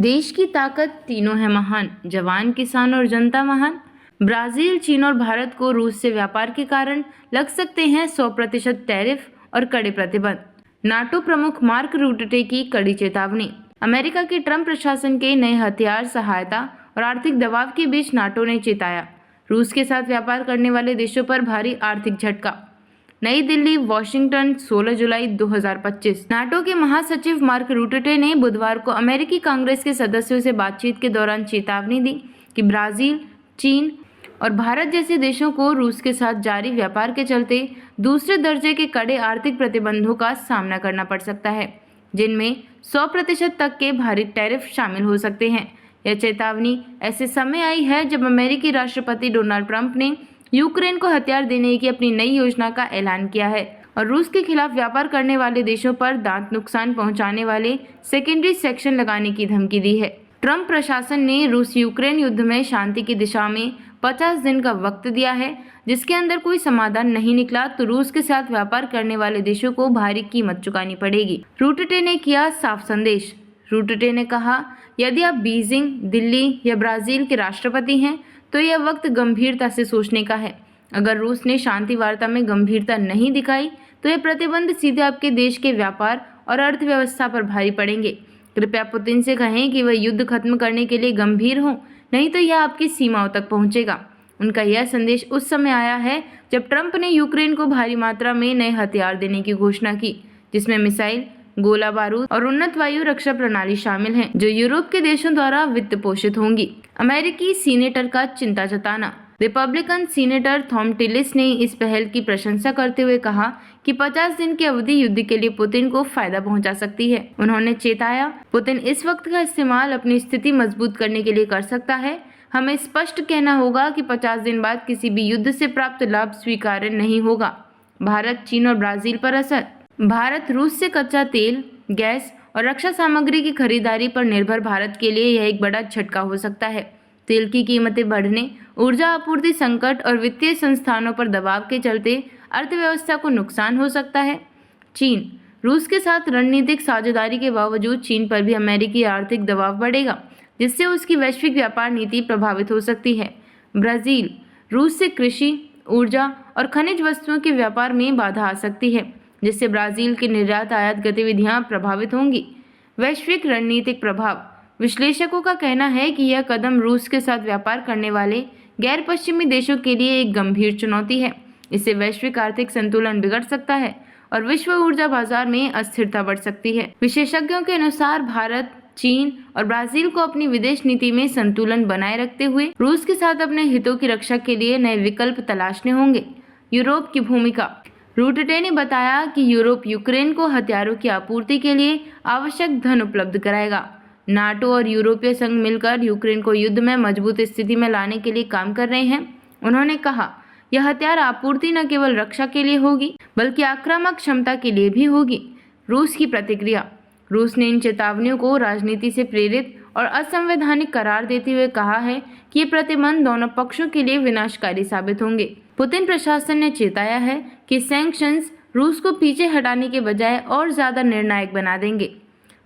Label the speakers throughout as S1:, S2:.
S1: देश की ताकत तीनों है महान, जवान, किसान और जनता महान। ब्राजील, चीन और भारत को रूस से व्यापार के कारण लग सकते हैं 100% टैरिफ और कड़े प्रतिबंध। नाटो प्रमुख मार्क रूटे की कड़ी चेतावनी। अमेरिका के ट्रंप प्रशासन के नए हथियार, सहायता और आर्थिक दबाव के बीच नाटो ने चेताया, रूस के साथ व्यापार करने वाले देशों पर भारी आर्थिक झटका। नई दिल्ली, वॉशिंगटन, 16 जुलाई 2025। नाटो के महासचिव मार्क रूटे ने बुधवार को अमेरिकी कांग्रेस के सदस्यों से बातचीत के दौरान चेतावनी दी कि ब्राजील, चीन और भारत जैसे देशों को रूस के साथ जारी व्यापार के चलते दूसरे दर्जे के कड़े आर्थिक प्रतिबंधों का सामना करना पड़ सकता है, जिनमें 100% तक के भारी टैरिफ शामिल हो सकते हैं। यह चेतावनी ऐसे समय आई है जब अमेरिकी राष्ट्रपति डोनाल्ड ट्रंप ने यूक्रेन को हथियार देने की अपनी नई योजना का ऐलान किया है और रूस के खिलाफ व्यापार करने वाले देशों पर दांत नुकसान पहुंचाने वाले सेकेंडरी सेक्शन लगाने की धमकी दी है। ट्रंप प्रशासन ने रूस यूक्रेन युद्ध में शांति की दिशा में 50 दिन का वक्त दिया है, जिसके अंदर कोई समाधान नहीं निकला तो रूस के साथ व्यापार करने वाले देशों को भारी कीमत चुकानी पड़ेगी। रूटे ने किया साफ संदेश। रूटे ने कहा, यदि आप बीजिंग, दिल्ली या ब्राजील के राष्ट्रपति हैं तो यह वक्त गंभीरता से सोचने का है। अगर रूस ने शांति वार्ता में गंभीरता नहीं दिखाई तो यह प्रतिबंध सीधे आपके देश के व्यापार और अर्थव्यवस्था पर भारी पड़ेंगे। कृपया पुतिन से कहें कि वह युद्ध खत्म करने के लिए गंभीर हो, नहीं तो यह आपकी सीमाओं तक पहुंचेगा। उनका यह संदेश उस समय आया है जब ट्रंप ने यूक्रेन को भारी मात्रा में नए हथियार देने की घोषणा की, जिसमें मिसाइल, गोला बारूद और उन्नत वायु रक्षा प्रणाली शामिल हैं, जो यूरोप के देशों द्वारा वित्त पोषित होंगी। अमेरिकी सीनेटर का चिंता जताना। रिपब्लिकन सीनेटर थॉम टिलिस ने इस पहल की प्रशंसा करते हुए कहा कि 50 दिन की अवधि युद्ध के लिए पुतिन को फायदा पहुंचा सकती है। उन्होंने चेताया, पुतिन इस वक्त का इस्तेमाल अपनी स्थिति मजबूत करने के लिए कर सकता है। हमें स्पष्ट कहना होगा कि 50 दिन बाद किसी भी युद्ध से प्राप्त लाभ स्वीकार्य नहीं होगा। भारत, चीन और ब्राजील पर असर। भारत रूस से कच्चा तेल, गैस और रक्षा सामग्री की खरीदारी पर निर्भर भारत के लिए यह एक बड़ा झटका हो सकता है। तेल की कीमतें बढ़ने, ऊर्जा आपूर्ति संकट और वित्तीय संस्थानों पर दबाव के चलते अर्थव्यवस्था को नुकसान हो सकता है। चीन। रूस के साथ रणनीतिक साझेदारी के बावजूद चीन पर भी अमेरिकी आर्थिक दबाव बढ़ेगा, जिससे उसकी वैश्विक व्यापार नीति प्रभावित हो सकती है। ब्राजील। रूस से कृषि, ऊर्जा और खनिज वस्तुओं के व्यापार में बाधा आ सकती है, जिससे ब्राजील की निर्यात आयात गतिविधियां प्रभावित होंगी। वैश्विक रणनीतिक प्रभाव। विश्लेषकों का कहना है कि यह कदम रूस के साथ व्यापार करने वाले गैर पश्चिमी देशों के लिए एक गंभीर चुनौती है। इससे वैश्विक आर्थिक संतुलन बिगड़ सकता है और विश्व ऊर्जा बाजार में अस्थिरता बढ़ सकती है। विशेषज्ञों के अनुसार भारत, चीन और ब्राजील को अपनी विदेश नीति में संतुलन बनाए रखते हुए रूस के साथ अपने हितों की रक्षा के लिए नए विकल्प तलाशने होंगे। यूरोप की भूमिका। रूटे ने बताया कि यूरोप यूक्रेन को हथियारों की आपूर्ति के लिए आवश्यक धन उपलब्ध कराएगा। नाटो और यूरोपीय संघ मिलकर यूक्रेन को युद्ध में मजबूत स्थिति में लाने के लिए काम कर रहे हैं। उन्होंने कहा, यह हथियार आपूर्ति न केवल रक्षा के लिए होगी बल्कि आक्रामक क्षमता के लिए भी होगी। रूस की प्रतिक्रिया। रूस ने इन चेतावनियों को राजनीति से प्रेरित और असंवैधानिक करार देते हुए कहा है कि ये प्रतिबंध दोनों पक्षों के लिए विनाशकारी साबित होंगे। पुतिन प्रशासन ने चेताया है कि सैंक्शंस रूस को पीछे हटाने के बजाय और ज्यादा निर्णायक बना देंगे।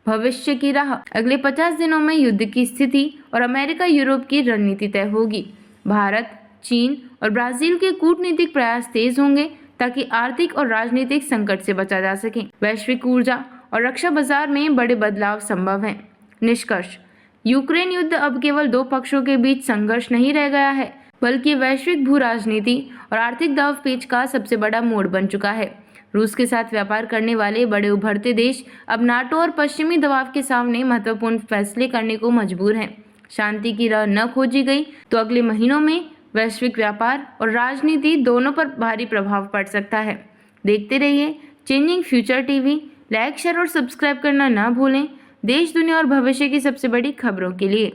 S1: भविष्य की राह। अगले 50 दिनों में युद्ध की स्थिति और अमेरिका यूरोप की रणनीति तय होगी। भारत, चीन और ब्राजील के कूटनीतिक प्रयास तेज होंगे ताकि आर्थिक और राजनीतिक संकट से बचा जा सके। वैश्विक ऊर्जा और रक्षा बाजार में बड़े बदलाव संभव हैं। निष्कर्ष। यूक्रेन युद्ध अब केवल दो पक्षों के बीच संघर्ष नहीं रह गया है, बल्कि वैश्विक भू राजनीति और आर्थिक दांवपेच का सबसे बड़ा मोड़ बन चुका है। रूस के साथ व्यापार करने वाले बड़े उभरते देश अब नाटो और पश्चिमी दबाव के सामने महत्वपूर्ण फैसले करने को मजबूर हैं। शांति की राह न खोजी गई तो अगले महीनों में वैश्विक व्यापार और राजनीति दोनों पर भारी प्रभाव पड़ सकता है। देखते रहिए changing future TV. Like, share और सब्सक्राइब करना ना भूलें, देश, दुनिया और भविष्य की सबसे बड़ी खबरों के लिए।